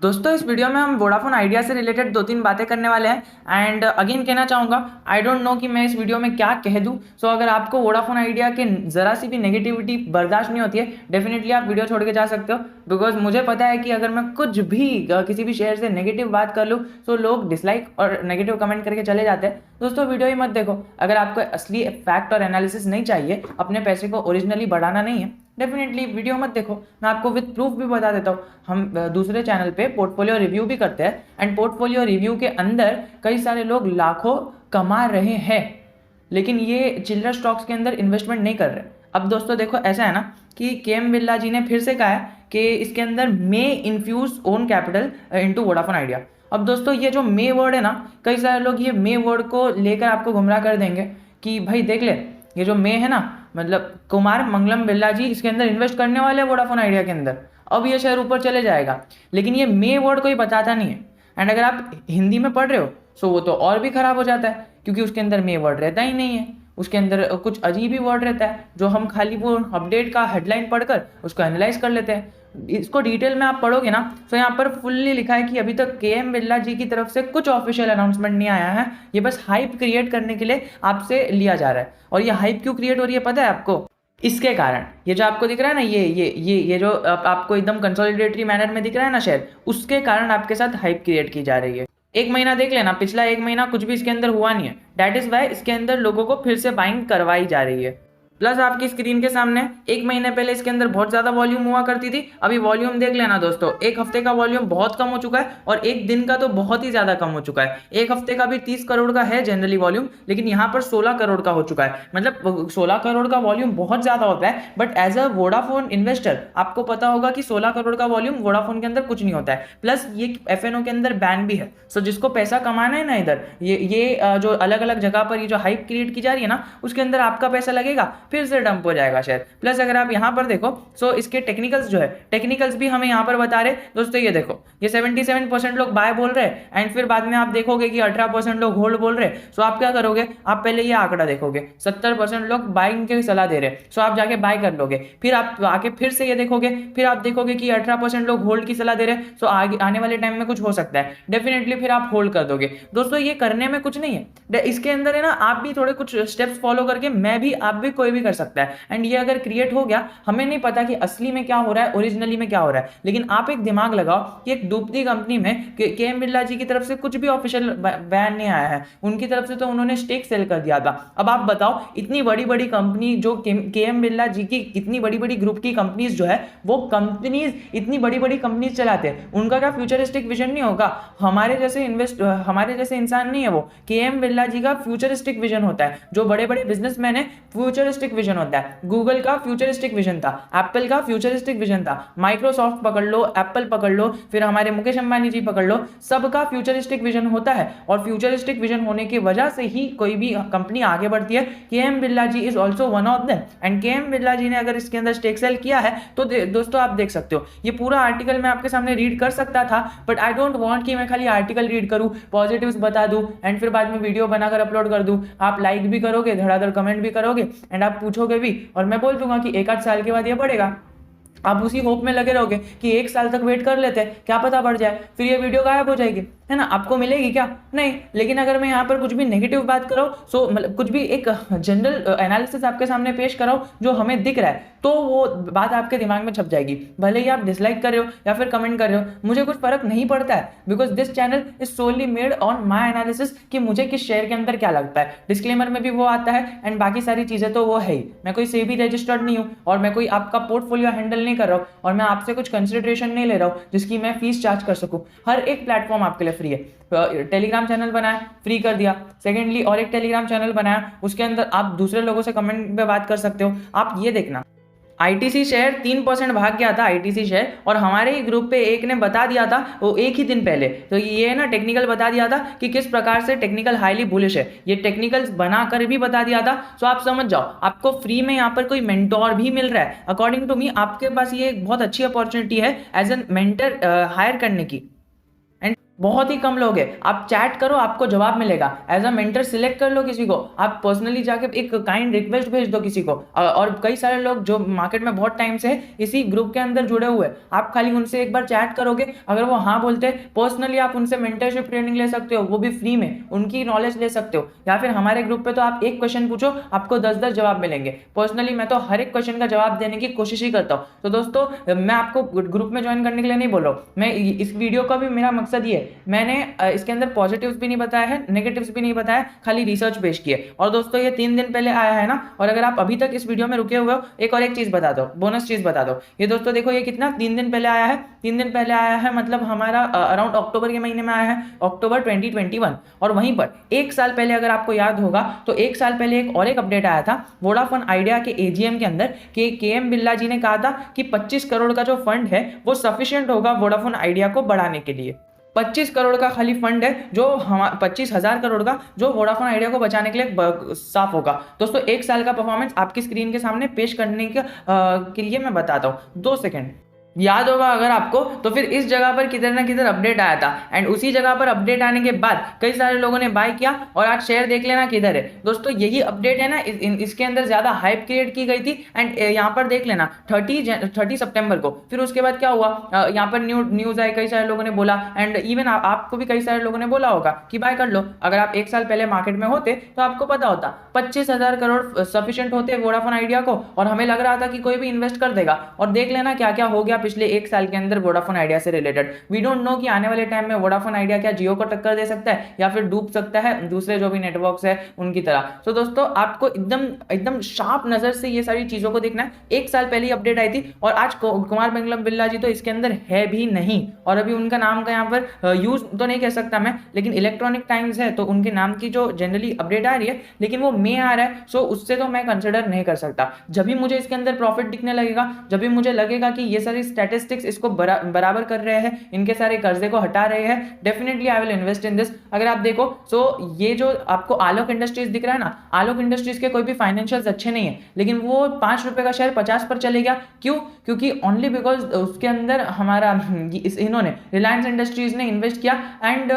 दोस्तों इस वीडियो में हम वोडाफोन आइडिया से रिलेटेड दो तीन बातें करने वाले हैं एंड अगेन कहना चाहूँगा आई डोंट नो कि मैं इस वीडियो में क्या कह दूँ। सो अगर आपको वोडाफोन आइडिया के ज़रा सी भी नेगेटिविटी बर्दाश्त नहीं होती है डेफिनेटली आप वीडियो छोड़ के जा सकते हो, बिकॉज मुझे पता है कि अगर मैं कुछ भी किसी भी शेयर से नेगेटिव बात कर लूँ तो लोग डिसलाइक और नेगेटिव कमेंट करके चले जाते हैं। दोस्तों वीडियो ही मत देखो, अगर आपको असली फैक्ट और एनालिसिस नहीं चाहिए, अपने पैसे को ओरिजिनली बढ़ाना नहीं है, डेफिनेटली वीडियो मत देखो। मैं आपको विद प्रूफ भी बता देता हूँ, हम दूसरे चैनल पे पोर्टफोलियो रिव्यू भी करते हैं एंड पोर्टफोलियो रिव्यू के अंदर कई सारे लोग लाखों कमा रहे हैं, लेकिन ये चिल्लर स्टॉक्स के अंदर इन्वेस्टमेंट नहीं कर रहे। अब दोस्तों देखो ऐसा है ना कि केएम बिरला जी ने फिर से कहा है कि इसके अंदर may infuse own capital into Vodafone Idea. अब दोस्तों ये जो मे वर्ड है ना, कई सारे लोग ये मे वर्ड को लेकर आपको गुमराह कर देंगे कि भाई देख ले, ये जो मे है ना, मतलब कुमार मंगलम बिरला जी इसके अंदर इन्वेस्ट करने वाले हैं वोडाफोन आइडिया के अंदर, अब ये शेयर ऊपर चले जाएगा। लेकिन ये मे वर्ड कोई बताता नहीं है एंड अगर आप हिंदी में पढ़ रहे हो सो वो तो और भी खराब हो जाता है, क्योंकि उसके अंदर मे वर्ड रहता ही नहीं है, उसके अंदर कुछ अजीब ही वर्ड रहता है जो हम खाली वो अपडेट का हेडलाइन पढ़कर उसको एनालाइज कर लेते हैं। इसको डिटेल में आप पढ़ोगे ना तो यहाँ पर फुल्ली लिखा है कि अभी तक केएम बिरला जी की तरफ से कुछ ऑफिशियल अनाउंसमेंट नहीं आया है, ये बस हाइप क्रिएट करने के लिए आपसे लिया जा रहा है। और ये हाइप क्यों क्रिएट हो रही है पता है आपको? इसके कारण ये जो आपको दिख रहा है ना, ये जो आपको एकदम कंसोलिडेटरी मैनर में दिख रहा है ना शेयर, उसके कारण आपके साथ हाइप क्रिएट की जा रही है। एक महीना देख लेना, पिछला एक महीना कुछ भी इसके अंदर हुआ नहीं है, दैट इज वाई इसके अंदर लोगों को फिर से बाइंग करवाई जा रही है। प्लस आपकी स्क्रीन के सामने एक महीने पहले इसके अंदर बहुत ज्यादा वॉल्यूम हुआ करती थी, अभी वॉल्यूम देख लेना दोस्तों, एक हफ्ते का वॉल्यूम बहुत कम हो चुका है और एक दिन का तो बहुत ही ज्यादा कम हो चुका है। एक हफ्ते का भी 30 करोड़ का है जनरली वॉल्यूम, लेकिन यहाँ पर 16 करोड़ का हो चुका है। मतलब 16 करोड़ का वॉल्यूम बहुत ज्यादा होता है, but as a Vodafone investor आपको पता होगा कि 16 करोड़ का वॉल्यूम वोडाफोन के अंदर कुछ नहीं होता है। प्लस ये एफएनओ के अंदर बैन भी है, सो जिसको पैसा कमाना है ना इधर, ये जो अलग अलग जगह पर ये जो हाइप क्रिएट की जा रही है ना, उसके अंदर आपका पैसा लगेगा फिर से डंप हो जाएगा शेयर। प्लस अगर आप यहाँ पर देखो सो इसके टेक्निकल्स जो है, टेक्निकल्स भी हमें यहाँ पर बता रहे दोस्तों, ये देखो ये 77% लोग बाय बोल रहे हैं एंड फिर बाद में आप देखोगे कि 18% लोग होल्ड बोल रहे हैं। सो आप क्या करोगे, आप पहले ये आंकड़ा देखोगे, 70% लोग बाइंग की सलाह दे रहे हैं, सो आप जाके बाय कर लोगे। फिर आप आके फिर से ये देखोगे, फिर आप देखोगे कि 18% लोग होल्ड की सलाह दे रहे हैं, सो आगे आने वाले टाइम में कुछ हो सकता है, डेफिनेटली फिर आप होल्ड कर दोगे। दोस्तों ये करने में कुछ नहीं है, इसके अंदर है ना, आप भी थोड़े कुछ स्टेप्स फॉलो करके, मैं भी, आप भी, कोई भी कर सकता है। एंड ये अगर क्रिएट हो गया, हमें नहीं पता कि असली में क्या हो रहा है, ओरिजिनली में क्या हो रहा है, लेकिन आप एक दिमाग लगाओ कि एक डूबती कंपनी में केएम बिरला जी की तरफ से कुछ भी ऑफिशियल बैन नहीं आया है, उनकी तरफ से तो उन्होंने स्टेक सेल कर दिया था। अब आप बताओ, इतनी बड़ी बड़ी कंपनी जो केएम बिरला जी की, इतनी बड़ी बड़ी ग्रुप की कंपनीज जो है, वो कंपनीज इतनी बड़ी बड़ी कंपनीज चलाते हैं, उनका क्या फ्यूचरिस्टिक विजन नहीं होगा? हमारे जैसे इंसान नहीं है वो, केएम बिरला जी का फ्यूचरिस्टिक विजन होता है। जो बड़े बड़े बिजनेसमैन है, फ्यूचरिस्टिक विजन होता है। गूगल का फ्यूचरिस्टिक विजन था, एप्पल का फ्यूचरिस्टिक विजन था, माइक्रोसॉफ्ट पकड़ लो, एप्पल पकड़ लो, फिर हमारे मुकेश अंबानी जी पकड़ लो, सबका फ्यूचरिस्टिक विजन होता है। और फ्यूचरिस्टिक विजन होने की वजह से ही कोई भी कंपनी आगे बढ़ती है। KM Birla ji is also one of them and KM Birla ji ने अगर इसके अंदर स्टेक सेल किया है तो दोस्तों आप देख सकते हो, ये पूरा आर्टिकल मैं आपके सामने रीड कर सकता था, बट आई डोंट वांट कि मैं खाली आर्टिकल रीड करूं, पॉजिटिव्स बता दूं एंड फिर बाद में वीडियो बनाकर अपलोड कर दूं। आप लाइक भी करोगे, धड़ाधड़ कमेंट भी करोगे एंड आप पूछोगे भी, और मैं बोल दूंगा कि एक आध साल के बाद ये बढ़ेगा। आप उसी होप में लगे रहोगे कि एक साल तक वेट कर लेते हैं, क्या पता बढ़ जाए, फिर ये वीडियो गायब हो जाएगी, है ना? आपको मिलेगी क्या? नहीं। लेकिन अगर मैं यहाँ पर कुछ भी नेगेटिव बात करो, सो मतलब कुछ भी एक जनरल एनालिसिस आपके सामने पेश कराओ जो हमें दिख रहा है, तो वो बात आपके दिमाग में छप जाएगी। भले ही आप डिसलाइक कर रहे हो या फिर कमेंट कर रहे हो, मुझे कुछ फर्क नहीं पड़ता है, because this channel is solely made on my analysis कि मुझे किस शेयर के अंदर क्या लगता है। डिस्क्लेमर में भी वो आता है एंड बाकी सारी चीजें तो वो है ही। मैं कोई सेबी रजिस्टर्ड नहीं हूँ और मैं कोई आपका पोर्टफोलियो हैंडल नहीं कर रहा हूँ और मैं आपसे कुछ कंसिडरेशन नहीं ले रहा हूँ जिसकी मैं फीस चार्ज कर सकूँ। हर एक प्लेटफॉर्म आपके लिए फ्री है। टेलीग्राम चैनल बनाया, फ्री कर दिया। सेकेंडली और एक टेलीग्राम चैनल बनाया, उसके अंदर आप दूसरे लोगों से कमेंट पे बात कर सकते हो। आप ये देखना, आईटीसी शेयर 3% भाग गया था आईटीसी शेयर, और हमारे ही ग्रुप पे एक ने बता दिया था वो एक ही दिन पहले, तो ये ना टेक्निकल बता दिया था कि किस प्रकार से टेक्निकल हाईली बुलिश है, ये टेक्निकल्स बनाकर भी बता दिया था। सो आप समझ जाओ, आपको फ्री में यहाँ पर कोई मेंटोर भी मिल रहा है। अकॉर्डिंग टू मी आपके पास ये एक बहुत अच्छी अपॉर्चुनिटी है एज एन मेंटर हायर करने की। एंड बहुत ही कम लोग हैं। आप चैट करो, आपको जवाब मिलेगा। एज अ मेंटर सिलेक्ट कर लो किसी को, आप पर्सनली जाके एक काइंड रिक्वेस्ट भेज दो किसी को। और कई सारे लोग जो मार्केट में बहुत टाइम से इसी ग्रुप के अंदर जुड़े हुए हैं, आप खाली उनसे एक बार चैट करोगे, अगर वो हाँ बोलते हैं, पर्सनली आप उनसे मेंटरशिप ट्रेनिंग ले सकते हो, वो भी फ्री में, उनकी नॉलेज ले सकते हो। या फिर हमारे ग्रुप पे तो आप एक क्वेश्चन पूछो, आपको 10-10 जवाब मिलेंगे। पर्सनली मैं तो हर एक क्वेश्चन का जवाब देने की कोशिश ही करता हूँ। तो दोस्तों, मैं आपको ग्रुप में ज्वाइन करने के लिए नहीं बोल रहा हूँ, मैं इस वीडियो का भी मेरा मकसद ये है, मैंने इसके अंदर पॉजिटिव्स भी नहीं बताया है, नेगेटिव्स भी नहीं बताया, खाली रिसर्च पेश की है। और दोस्तों ये 3 दिन पहले आया है ना, और अगर आप अभी तक इस वीडियो में रुके हुए हो, एक और एक चीज बता दो, बोनस चीज बता दो। ये दोस्तों देखो, ये कितना 3 दिन पहले आया है, 3 दिन पहले आया है, मतलब हमारा अराउंड अक्टूबर के महीने में आया है, अक्टूबर 2021। और वहीं पर 1 साल पहले अगर आपको याद होगा तो 1 साल पहले एक और एक अपडेट आया था वोडाफोन आइडिया के एजीएम के अंदर, कि के.एम. बिरला जी ने कहा था कि 25 करोड़ का जो फंड है वो सफिशिएंट होगा वोडाफोन आइडिया को बढ़ाने के लिए। 25 करोड़ का खाली फंड है, जो 25,000 करोड़ का जो वोडाफोन आइडिया को बचाने के लिए साफ होगा। दोस्तों 1 साल का परफॉर्मेंस आपकी स्क्रीन के सामने पेश करने के लिए मैं बताता हूँ, 2 सेकंड। याद होगा अगर आपको, तो फिर इस जगह पर किधर ना किधर अपडेट आया था, एंड उसी जगह पर अपडेट आने के बाद कई सारे लोगों ने बाय किया, और आज शेयर देख लेना किधर है। दोस्तों यही अपडेट है ना, इसके अंदर ज्यादा हाइप क्रिएट की गई थी, एंड यहाँ पर देख लेना 30 सितंबर को। फिर उसके बाद क्या हुआ, यहाँ पर न्यूज आई, कई सारे लोगों ने बोला, एंड इवन आपको भी कई सारे लोगों ने बोला होगा कि बाय कर लो। अगर आप 1 साल पहले मार्केट में होते तो आपको पता होता 25,000 करोड़ सफिशिएंट होते वोडाफोन आइडिया को, और हमें लग रहा था कि कोई भी इन्वेस्ट कर देगा। और देख लेना क्या क्या हो गया पिछले 1 साल के अंदर वोडाफोन आइडिया से रिलेटेड। वी डोंट नो कि आने वाले टाइम में वोडाफोन आइडिया क्या जियो को टक्कर दे सकता है, या फिर डूब सकता है दूसरे जो भी नेटवर्क्स है उनकी तरह। तो दोस्तों आपको एकदम एकदम शार्प नजर से ये सारी चीजों को देखना है। 1 साल पहले ही अपडेट आई थी, और आज कुमार मंगलम बिरला जी तो इसके अंदर है भी नहीं, और अभी उनका नाम का यहाँ पर यूज तो नहीं कह सकता मैं, लेकिन इलेक्ट्रॉनिक टाइम्स है तो उनके नाम की जो जनरली अपडेट आ रही है, लेकिन वो में आ रहा है, सो उससे तो मैं कंसिडर नहीं कर सकता। जब भी मुझे इसके अंदर प्रॉफिट दिखने लगेगा, जब भी मुझे लगेगा कि ये सारी स्टैटिस्टिक्स इसको बराबर कर रहे हैं, इनके सारे कर्जे को हटा रहे हैं, definitely I will invest in this. अगर आप देखो सो ये जो आपको आलोक इंडस्ट्रीज दिख रहा है ना, आलोक इंडस्ट्रीज के कोई भी फाइनेंशियल्स अच्छे नहीं है, लेकिन वो 5 रुपए का शेयर 50 पर चले गया। क्यों? क्योंकि ओनली बिकॉज उसके अंदर हमारा इन्होंने रिलायंस इंडस्ट्रीज ने इन्वेस्ट किया, एंड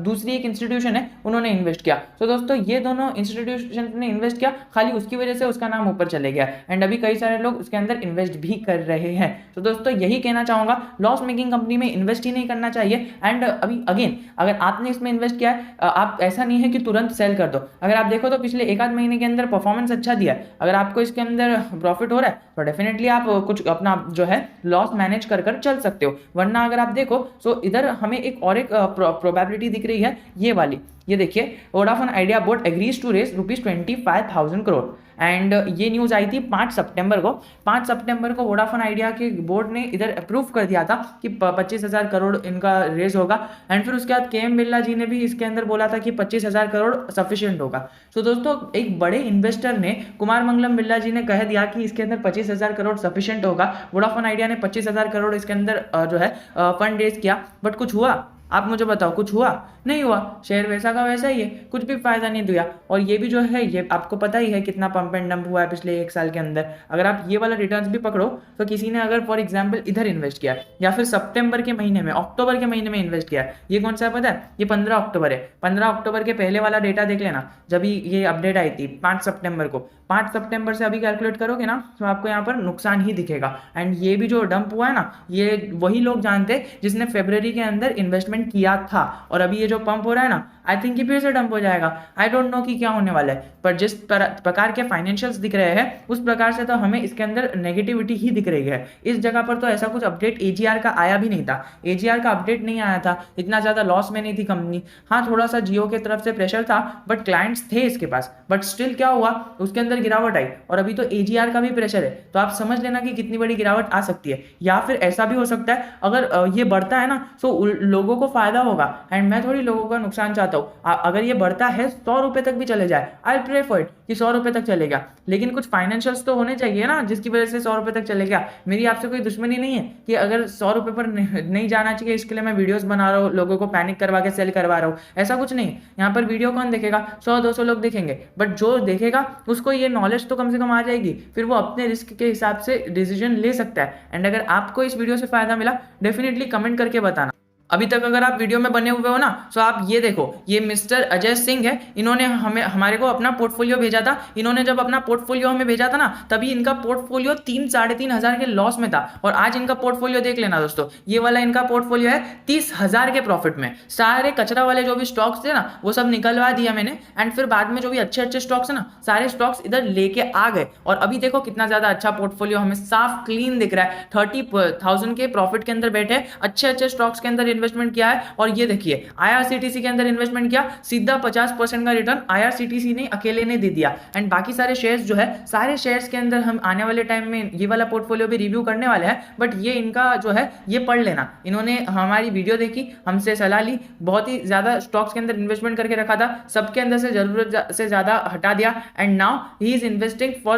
दूसरी एक इंस्टीट्यूशन है उन्होंने इन्वेस्ट किया। तो दोस्तों ये दोनों इंस्टीट्यूशन ने इन्वेस्ट किया, खाली उसकी वजह से उसका नाम ऊपर चले गया, एंड अभी कई सारे लोग उसके अंदर इन्वेस्ट भी कर रहे हैं। तो दोस्तों यही कहना चाहूंगा, लॉस मेकिंग कंपनी में इन्वेस्ट ही नहीं करना चाहिए। एंड अभी अगेन, अगर आपने इसमें इन्वेस्ट किया है, आप ऐसा नहीं है कि तुरंत सेल कर दो। अगर आप देखो तो पिछले 1-8 महीने के अंदर परफॉर्मेंस अच्छा दिया है, अगर आपको इसके अंदर प्रॉफिट हो रहा है तो डेफिनेटली आप कुछ अपना जो है लॉस मैनेज कर कर चल सकते हो। वरना अगर आप देखो तो इधर हमें एक और एक प्रोबेबिलिटी दिख रही है, ये वाली, ये देखिए, Vodafone Idea board agrees to raise ₹25,000 crore. And ये न्यूज आई थी 5 सितंबर को। 5 सितंबर को वोडाफोन आइडिया के बोर्ड ने इधर अप्रूव कर दिया था कि 25,000 करोड़ इनका रेज होगा, एंड फिर उसके बाद के.एम. बिरला जी ने भी इसके अंदर बोला था कि 25,000 करोड़ सफिशिएंट होगा। तो दोस्तों एक बड़े इन्वेस्टर ने, कुमार मंगलम बिरला जी ने कह दिया कि इसके अंदर 25,000 करोड़ सफिशिएंट होगा। वोडाफोन आइडिया ने 25,000 करोड़ इसके अंदर जो है फंड रेज किया, बट कुछ हुआ? आप मुझे बताओ, कुछ हुआ? नहीं हुआ। शेयर वैसा का वैसा ही है, कुछ भी फायदा नहीं दिया। और ये भी जो है, ये आपको पता ही है कितना पंप एंड डंप हुआ है पिछले 1 साल के अंदर। अगर आप ये वाला रिटर्न्स भी पकड़ो, तो किसी ने अगर फॉर एग्जांपल इधर इन्वेस्ट किया है, या फिर सितंबर के महीने में, अक्टूबर के महीने में इन्वेस्ट किया है, ये कौन सा है पता है? ये 15 अक्टूबर है। 15 अक्टूबर के पहले वाला डेटा देख लेना, जब ये अपडेट आई थी 5 सितंबर को। 5 सितंबर से अभी कैलकुलेट करोगे ना, तो आपको यहाँ पर नुकसान ही दिखेगा। एंड ये भी जो डंप हुआ है ना, ये वही लोग जानते हैं जिसने फरवरी के अंदर इन्वेस्टमेंट किया था, और अभी ये जो पंप हो रहा है ना, आई थिंक कि फिर से डंप हो जाएगा। आई डोंट नो कि क्या होने वाला है, पर जिस प्रकार के फाइनेंशियल्स दिख रहे हैं, उस प्रकार से तो हमें इसके अंदर नेगेटिविटी ही दिख रही है। इस जगह पर तो ऐसा कुछ अपडेट एजीआर का आया भी नहीं था, एजीआर का अपडेट नहीं आया था, इतना ज्यादा लॉस में नहीं थी कंपनी। हाँ, थोड़ा सा जियो की तरफ से प्रेशर था, बट क्लाइंट्स थे इसके पास, बट स्टिल क्या हुआ, उसके अंदर गिरावट आई, और अभी तो एजीआर का भी प्रेशर है। तो आप समझ लेना कि कितनी बड़ी गिरावट आ सकती है। या फिर ऐसा भी हो सकता है, अगर ये बढ़ता है ना, तो लोगों को फायदा होगा, एंड मैं थोड़ी लोगों का नुकसान चाहता हूँ। अगर ये बढ़ता है 100 रुपए तक भी चले जाए, आई प्रे फॉर इट कि 100 रुपए तक चलेगा, लेकिन कुछ फाइनेंशियल्स तो होने चाहिए ना, जिसकी वजह से 100 रुपए तक चलेगा। मेरी आपसे कोई दुश्मनी नहीं है कि अगर 100 रुपए पर नहीं जाना चाहिए, इसके लिए मैं वीडियोस बना रहा हूँ, लोगों को पैनिक करवा के सेल करवा रहा हूँ, ऐसा कुछ नहीं। यहाँ पर वीडियो कौन देखेगा? 100-200 लोग देखेंगे, बट जो देखेगा उसको ये नॉलेज तो कम से कम आ जाएगी, फिर वो अपने रिस्क के हिसाब से डिसीजन ले सकता है। एंड अगर आपको इस वीडियो से फायदा मिला, डेफिनेटली कमेंट करके बताना। अभी तक अगर आप वीडियो में बने हुए हो ना, तो आप ये देखो, ये मिस्टर अजय सिंह है, इन्होंने हमारे को अपना पोर्टफोलियो भेजा था। इन्होंने जब अपना पोर्टफोलियो हमें भेजा था ना, तभी इनका पोर्टफोलियो 3-3.5 हजार के लॉस में था, और आज इनका पोर्टफोलियो देख लेना दोस्तों, ये वाला इनका पोर्टफोलियो है 30,000 के प्रॉफिट में। सारे कचरा वाले जो भी स्टॉक्स थे ना, वो सब निकलवा दिया मैंने, एंड फिर बाद में जो भी अच्छे अच्छे स्टॉक्स है ना, सारे स्टॉक्स इधर लेके आ गए, और अभी देखो कितना ज्यादा अच्छा पोर्टफोलियो हमें साफ क्लीन दिख रहा है। 30,000 के प्रॉफिट के अंदर बैठे, अच्छे अच्छे स्टॉक्स के अंदर इन्वेस्टमेंट किया है। और ये देखिए, आईआरसीटीसी के अंदर इन्वेस्टमेंट किया, सीधा 50% का रिटर्न आईआरसीटीसी ने अकेले ने दे दिया। एंड बाकी सारे शेयर्स जो है, सारे शेयर्स के अंदर हम आने वाले टाइम में ये वाला पोर्टफोलियो भी रिव्यू करने वाले हैं, बट ये इनका जो है ये पढ़ लेना। इन्होंने हमारी वीडियो देखी, हमसे सलाह ली, बहुत ही ज्यादा स्टॉक्स के अंदर इन्वेस्टमेंट करके रखा था, सबके अंदर से जरूरत से ज्यादा हटा दिया, and now he is investing for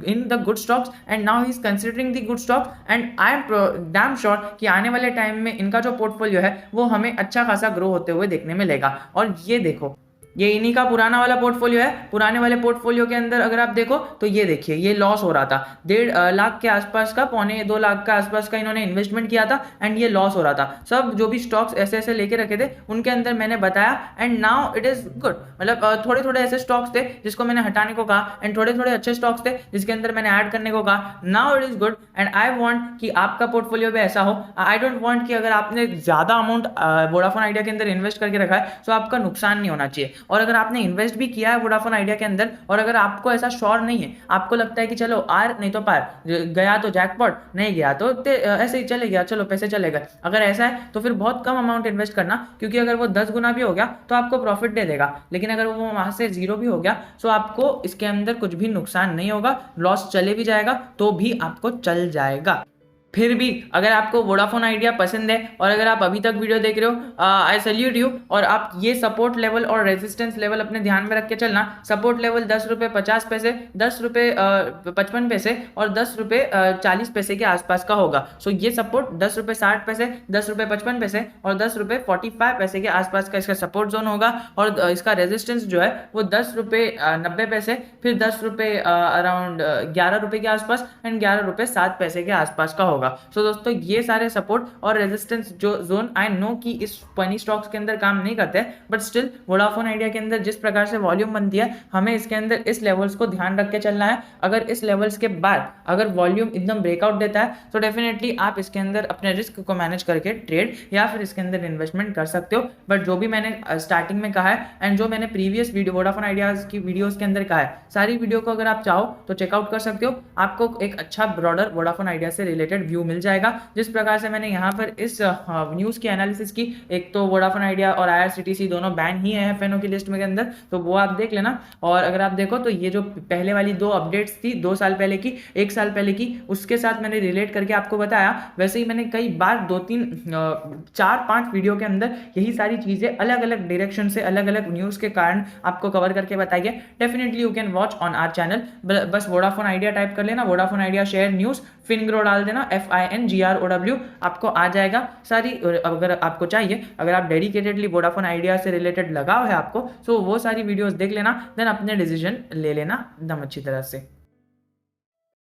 in the good stocks, and now he is considering the good stocks. And I am damn sure कि आने वाले टाइम में इनका जो पोर्टफोलियो है वो हमें अच्छा खासा ग्रो होते हुए देखने में मिलेगा। और ये देखो, ये इन्हीं का पुराना वाला पोर्टफोलियो है। पुराने वाले पोर्टफोलियो के अंदर अगर आप देखो तो ये देखिए, ये लॉस हो रहा था, 1.5 लाख के आसपास का, 1.25-2 लाख का आसपास का इन्होंने इन्वेस्टमेंट किया था, एंड ये लॉस हो रहा था। सब जो भी स्टॉक्स ऐसे ऐसे लेके रखे थे उनके अंदर मैंने बताया, and now it is good. मतलब थोड़े थोड़े ऐसे स्टॉक्स थे जिसको मैंने हटाने को कहा, एंड थोड़े थोड़े अच्छे स्टॉक्स थे जिसके अंदर मैंने ऐड करने को कहा। Now it is good, and I want कि आपका पोर्टफोलियो भी ऐसा हो। आई डोंट वांट कि अगर आपने ज्यादा अमाउंट वोडाफोन आइडिया के अंदर इन्वेस्ट करके रखा है तो आपका नुकसान नहीं होना चाहिए। और अगर आपने इन्वेस्ट भी किया है वोडाफोन आइडिया के अंदर, और अगर आपको ऐसा श्योर नहीं है, आपको लगता है कि चलो आर नहीं तो पार, गया तो जैकपॉट, नहीं गया तो ऐसे ही चले गया, चलो पैसे चले गए, अगर ऐसा है तो फिर बहुत कम अमाउंट इन्वेस्ट करना, क्योंकि अगर वो 10 गुना भी हो गया तो आपको प्रॉफिट दे देगा, लेकिन अगर वो वहां से 0 भी हो गया तो आपको इसके अंदर कुछ भी नुकसान नहीं होगा, लॉस चले भी जाएगा तो भी आपको चल जाएगा। फिर भी अगर आपको वोडाफोन आइडिया पसंद है और अगर आप अभी तक वीडियो देख रहे हो, आई सैल्यूट यू। और आप ये सपोर्ट लेवल और रेजिस्टेंस लेवल अपने ध्यान में रख के चलना। सपोर्ट लेवल 10 रुपये 50 पैसे, 10 रुपये 55 पैसे और 10 रुपये 40 पैसे के आसपास का होगा। सो ये सपोर्ट 10 रुपये 60 पैसे, 10 रुपये 55 पैसे और 10 रुपये 45 पैसे के आसपास का इसका सपोर्ट जोन होगा। और इसका रेजिस्टेंस जो है वो 10 रुपये 90 पैसे, फिर 10 रुपये अराउंड 11 रुपये के आसपास एंड 11 रुपये 7 पैसे के आसपास का होगा। सो दोस्तों, ये सारे सपोर्ट और रेजिस्टेंस जो जोन, आई नो कि इस पनी स्टॉक्स के अंदर काम नहीं करते, बट स्टिल वोडाफोन आइडिया के अंदर जिस प्रकार से वॉल्यूम बनती है, हमें इसके अंदर इस लेवल्स को ध्यान रख के चलना है। अगर इस लेवल्स के बाद अगर वॉल्यूम एकदम ब्रेकआउट देता है तो डेफिनेटली आप इसके अंदर अपने रिस्क को मैनेज करके ट्रेड या फिर इसके अंदर इन्वेस्टमेंट कर सकते हो। बट जो भी मैंने स्टार्टिंग में कहा है एंड जो मैंने प्रीवियस वीडियो वोडाफोन आइडियाज की वीडियोस के अंदर कहा है, सारी वीडियो को अगर आप चाहो तो चेकआउट कर सकते हो। आपको एक अच्छा ब्रॉडर वोडाफोन आइडिया से रिलेटेड व्यू मिल जाएगा। जिस प्रकार से मैंने यहाँ पर इस न्यूज़ की एनालिसिस की, एक तो वोडाफोन आइडिया और आईआरसीटीसी दोनों बैन ही है एफएनओ की लिस्ट में के अंदर, तो वो आप देख लेना। और अगर आप देखो तो ये जो पहले वाली 2 अपडेट्स थी 2 साल पहले की, 1 साल पहले की, उसके साथ मैंने रिलेट करके आपको बताया। वैसे ही मैंने कई बार 2-3 4-5 वीडियो के अंदर यही सारी चीज़ें अलग अलग डायरेक्शन से अलग अलग न्यूज़ के कारण आपको कवर करके बताई है। Definitely you can watch on our channel. बस वोडाफोन आइडिया टाइप कर लेना, Vodafone Idea share news, Fingrow डाल देना, FINGROW, आपको आ जाएगा सारी। अगर आपको चाहिए, अगर आप डेडिकेटेडली वोडाफोन आइडिया से रिलेटेड लगाव है आपको, सो वो सारी वीडियोस देख लेना, देन अपने डिसीजन ले लेना एकदम अच्छी तरह से।